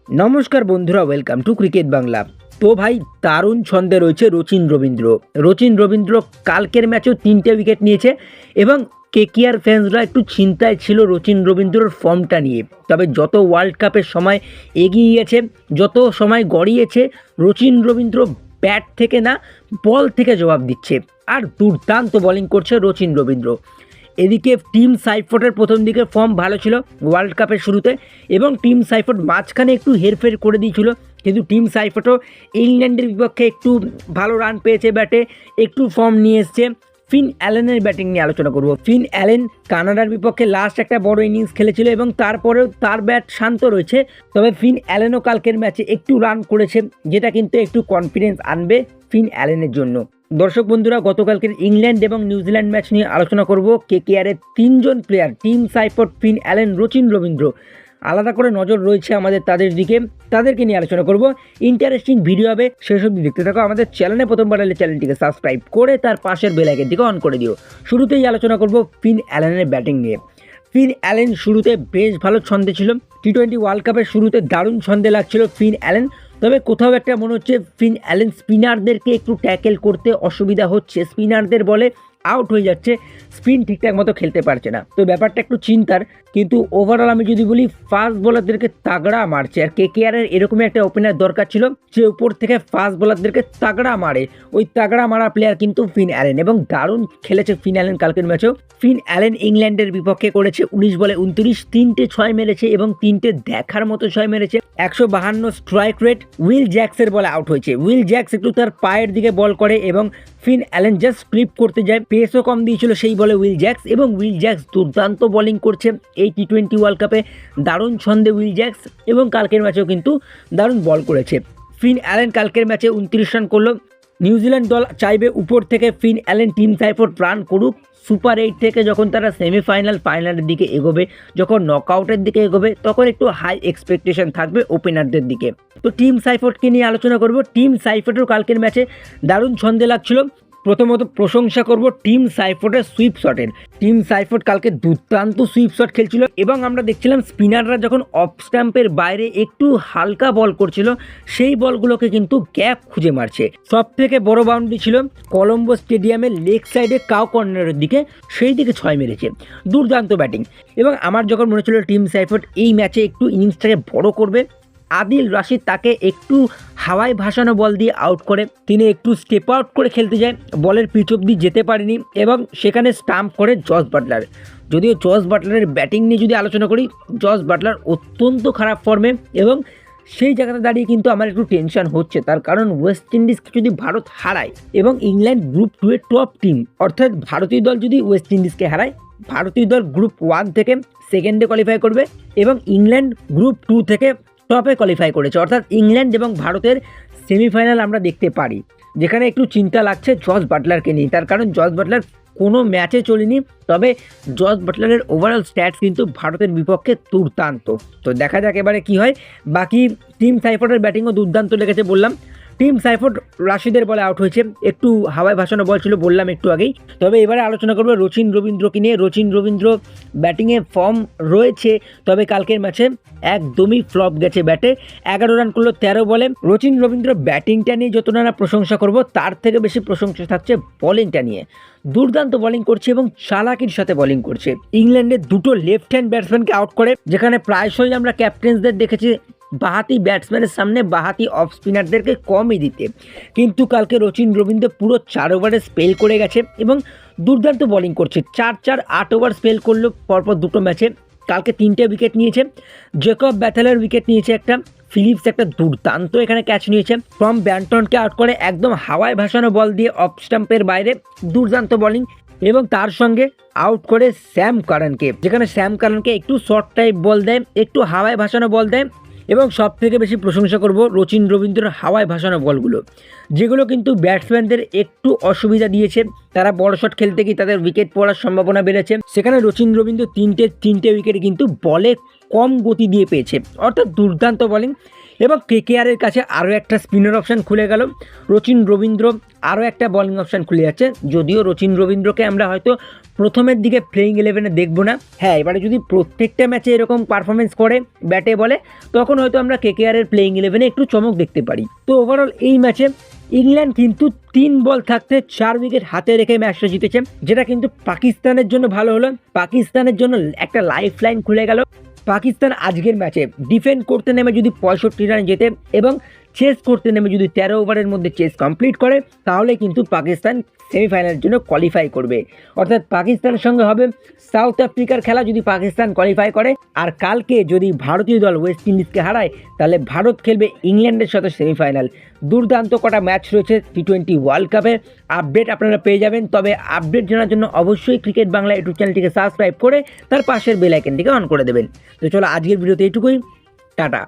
নমস্কার বন্ধুরা, welcome to cricket Bangla. তো ভাই, দারুণ ছন্দে রয়েছে রচিন রবীন্দ্র কালকের ম্যাচেও 3টে উইকেট নিয়েছে এবং কেকেআর ফ্যান্সরা একটু চিন্তায় ছিল রচিন রবীন্দ্রর ফর্মটা নিয়ে। তবে যত ওয়ার্ল্ড কাপের সময় এগিয়ে গেছে, যত সময় গড়িয়েছে, রচিন রবীন্দ্র ব্যাট থেকে না বল থেকে জবাব দিচ্ছে আর দুর্দান্ত বোলিং করছে রচিন রবীন্দ্র। এদিকে টিম সাইফোর্টের প্রথম দিকে ফর্ম ভালো ছিল ওয়ার্ল্ড কাপের শুরুতে এবং টিম সাইফোর্ট মাঝখানে একটু হেরফের করে দিয়েছিল, কিন্তু টিম সাইফোর্টও ইংল্যান্ডের বিপক্ষে একটু ভালো রান পেয়েছে, ব্যাটে একটু ফর্ম নিয়ে এসছে। ফিন অ্যালেনের ব্যাটিং নিয়ে আলোচনা করব। ফিন অ্যালেন কানাডার বিপক্ষে লাস্ট একটা বড় ইনিংস খেলেছিল এবং তারপরেও তার ব্যাট শান্ত রয়েছে। তবে ফিন অ্যালেনও কালকের ম্যাচে একটু রান করেছে, যেটা কিন্তু একটু কনফিডেন্স আনবে ফিন অ্যালেনের জন্য। দর্শক বন্ধুরা, গতকালকের ইংল্যান্ড এবং নিউজিল্যান্ড ম্যাচ নিয়ে আলোচনা করব। কেকেআরের 3জন player team Seifert, Finn Allen, Rachin Ravindra, আলাদা করে নজর রয়েছে আমাদের তাদের দিকে, তাদেরকে নিয়ে আলোচনা করব। ইন্টারেস্টিং ভিডিও হবে, সেসব দেখতে থাকো। আমাদের চ্যানেলে প্রথমবার এলে চ্যানেলটিকে সাবস্ক্রাইব করে তার পাশের বেল আইকন দিকে অন করে দিও। শুরুতেই আলোচনা করব ফিন অ্যালেনের ব্যাটিং নিয়ে। ফিন অ্যালেন শুরুতে বেশ ভালো ছন্দে ছিল, টি-20 ওয়ার্ল্ড কাপের শুরুতে দারুণ ছন্দে লাগছিল ফিন অ্যালেন। তবে কোথাও একটা মনে হচ্ছে ফিন অ্যালেন স্পিনারদেরকে একটু ট্যাকেল করতে অসুবিধা হচ্ছে, স্পিনারদের বলে আউট হয়ে যাচ্ছে, স্পিন ঠিকঠাক মতো খেলতে পারছে না। তো ব্যাপারটা একটু চিন্তার, কিন্তু ওভারঅল আমি যদি বলি ফাস্ট বোলারদেরকে তাগড়া মারছে। আর কেকেআরের এরকমই একটা ওপেনার দরকার ছিল যে উপর থেকে ফাস্ট বোলারদেরকে তাগড়া মারে। ওই তাগড়া মারা প্লেয়ার কিন্তু ফিন অ্যালেন, এবং দারুণ খেলেছে ফিন অ্যালেন কালকের ম্যাচেও। ফিন অ্যালেন ইংল্যান্ডের বিপক্ষে করেছে 19 বলে 29, 3টে 6 মেরেছে এবং 3টে দেখার মতো 6 মেরেছে। 152 স্ট্রাইক রেট। উইল জ্যাক্সের বলে আউট হয়েছে। উইল জ্যাক্স একটু তার পায়ের দিকে বল করে এবং ফিন অ্যালেন জাস্ট স্লিপ করতে যায়, পেসও কম দিয়েছিল সেই বলে উইল জ্যাক্স, এবং উইল জ্যাক্স দুর্দান্ত বোলিং করছে এই টি-20 ওয়ার্ল্ড কাপে। দারুণ ছন্দে উইল জ্যাক্স এবং কালকের ম্যাচেও কিন্তু দারুণ বল করেছে। ফিন অ্যালেন কালকের ম্যাচে 29 রান করলো। নিউজিল্যান্ড দল চাইবে উপর থেকে ফিন অ্যালেন, টিম সাইফোর্ট রান করুক। সুপার 8 থেকে যখন তারা সেমিফাইনাল, ফাইনালের দিকে এগোবে, যখন নকআউটের দিকে এগোবে, তখন একটু হাই এক্সপেকটেশন থাকবে ওপেনারদের দিকে। তো টিম সাইফোর্টকে নিয়ে আলোচনা করব। টিম সাইফোর্টের কালকের ম্যাচে দারুণ ছন্দে লাগছিল। প্রথমত প্রশংসা করব টিম সাইফোর্টের সুইপ শটের। টিম সাইফোর্ট কালকে দুর্দান্ত সুইপ শট খেলছিল এবং আমরা দেখছিলাম স্পিনাররা যখন অফ স্ট্যাম্পের বাইরে একটু হালকা বল করছিল, সেই বলগুলোকে কিন্তু গ্যাপ খুঁজে মারছে। সব থেকে বড় বাউন্ডারি ছিল কলম্বো স্টেডিয়ামের লেগ সাইডে কাউ কর্নারের দিকে, সেই দিকে 6 মেরেছে। দুর্দান্ত ব্যাটিং। এবং আমার যখন মনে ছিল টিম সাইফোর্ট এই ম্যাচে একটু ইনিংসটাকে বড় করবে, আদিল রাশিদ তাকে একটু হাওয়ায় ভাসানো বল দিয়ে আউট করে, তিনি একটু স্টেপ আউট করে খেলতে যায়, বলের পিচ অব্দি যেতে পারেনি এবং সেখানে স্টাম্প করে জস বাটলার। যদিও জস বাটলারের ব্যাটিং নিয়ে যদি আলোচনা করি, জস বাটলার অত্যন্ত খারাপ ফর্মে, এবং সেই জায়গাতে দাঁড়িয়ে কিন্তু আমার একটু টেনশন হচ্ছে। তার কারণ ওয়েস্ট ইন্ডিজকে যদি ভারত হারায় এবং ইংল্যান্ড গ্রুপ 2 এর টপ টিম, অর্থাৎ ভারতীয় দল যদি ওয়েস্ট ইন্ডিজকে হারায়, ভারতীয় দল গ্রুপ 1 থেকে সেকেন্ডে কোয়ালিফাই করবে এবং ইংল্যান্ড গ্রুপ 2 থেকে টপে কোয়ালিফাই করেছে। অর্থাৎ ইংল্যান্ড এবং ভারতের সেমিফাইনাল আমরা দেখতে পারি, যেখানে একটু চিন্তা লাগছে জস বাটলারকে নিয়ে। তার কারণ জস বাটলার কোনো ম্যাচে চলেনি, তবে জস বাটলারের ওভারঅল স্ট্যাটস কিন্তু ভারতের বিপক্ষে দুর্দান্ত। তো দেখা যাক এবারে কি হয়। বাকি টিম সাইফোর্টের ব্যাটিংও দুর্দান্ত লেগেছে বললাম। টিম সাইফোর্ট রাশিদের বলে আউট হয়েছে, একটু হাওয়ায় ভাসানো বল ছিল বললাম একটু আগেই। তবে এবারে আলোচনা করবো রচিন রবীন্দ্রকে নিয়ে। রচিন রবীন্দ্র ব্যাটিংয়ে ফর্ম রয়েছে, তবে কালকের ম্যাচে একদমই ফ্লপ গেছে ব্যাটে। 11 রান করলো 13 বলে। রচিন রবীন্দ্র ব্যাটিংটা নিয়ে যত না প্রশংসা করব, তার থেকে বেশি প্রশংসা থাকছে বোলিংটা নিয়ে। দুর্দান্ত বোলিং করছে এবং চালাকির সাথে বোলিং করছে। ইংল্যান্ডের 2টো লেফট হ্যান্ড ব্যাটসম্যানকে আউট করে, যেখানে প্রায়শই আমরা ক্যাপ্টেন্সদের দেখেছি বাহাতি ব্যাটসম্যানের সামনে বাহাতি অফ স্পিনারদেরকে কমই দিতে, কিন্তু কালকে রচিন রবীন্দ্র পুরো 4 ওভারে স্পেল করে গেছে এবং দুর্দান্ত বোলিং করছে। 4-4 8 ওভার স্পেল করলো পরপর 2টো ম্যাচে। কালকে 3টে উইকেট নিয়েছে। জেকব ব্যাথেলের উইকেট নিয়েছে একটা, ফিলিপস একটা দুর্দান্ত এখানে ক্যাচ নিয়েছে। ফ্রম ব্যান্টনকে আউট করে একদম হাওয়ায় ভাসানো বল দিয়ে অফ স্টাম্পের বাইরে দুর্দান্ত বোলিং, এবং তার সঙ্গে আউট করে স্যাম কারানকে, যেখানে স্যাম কারানকে একটু শর্ট টাইপ বল দেয়, একটু হাওয়ায় ভাসানো বল দেয়। এবং সব থেকে বেশি প্রশংসা করব রচিন রবীন্দ্রর হাওয়ায় ভাসানো বলগুলো, যেগুলো কিন্তু ব্যাটসম্যানদের একটু অসুবিধা দিয়েছে। তারা বড় শট খেলতে গিয়ে তাদের উইকেট পড়ার সম্ভাবনা বেড়েছে। সেখানে রচিন রবীন্দ্র 3টে উইকেট কিন্তু বলে কম গতি দিয়ে পেয়েছে, অর্থাৎ দুর্দান্ত বোলিং। এবং কেকেআরের কাছে আরও একটা স্পিনার অপশান খুলে গেল। রচিন রবীন্দ্র আরও একটা বোলিং অপশান খুলে যাচ্ছে, যদিও রচিন রবীন্দ্রকে আমরা হয়তো প্রথমের দিকে প্লেইং 11-এ দেখবো না। হ্যাঁ, এবারে যদি প্রত্যেকটা ম্যাচে এরকম পারফরমেন্স করে ব্যাটে বলে, তখন হয়তো আমরা কেকেআরের প্লেইং 11-এ একটু চমক দেখতে পারি। তো ওভারঅল এই ম্যাচে ইংল্যান্ড কিন্তু 3 বল থাকতে 4 উইকেট হাতে রেখে ম্যাচটা জিতেছে, যেটা কিন্তু পাকিস্তানের জন্য ভালো হলো। পাকিস্তানের জন্য একটা লাইফ লাইন খুলে গেল। পাকিস্তান আজকের ম্যাচে ডিফেন্ড করতে নেমে যদি 65 রান জেতে এবং চেস করতে নেমে যদি 13 ওভারের মধ্যে চেস কমপ্লিট করে, তাহলে কিন্তু পাকিস্তান সেমিফাইনালের জন্য কোয়ালিফাই করবে। অর্থাৎ পাকিস্তানের সঙ্গে হবে সাউথ আফ্রিকার খেলা যদি পাকিস্তান কোয়ালিফাই করে। আর কালকে যদি ভারতীয় দল ওয়েস্ট ইন্ডিজকে হারায়, তাহলে ভারত খেলবে ইংল্যান্ডের সাথে সেমিফাইনাল। দুর্দান্ত কটা ম্যাচ রয়েছে টি20 ওয়ার্ল্ড কাপে। আপডেট আপনারা পেয়ে যাবেন। তবে আপডেট জানার জন্য অবশ্যই ক্রিকেট বাংলা ইউটিউব চ্যানেলটিকে সাবস্ক্রাইব করে তার পাশের বেল আইকনটিকে অন করে দেবেন। তো চলো আজকের ভিডিওতে এইটুকুই, টাটা।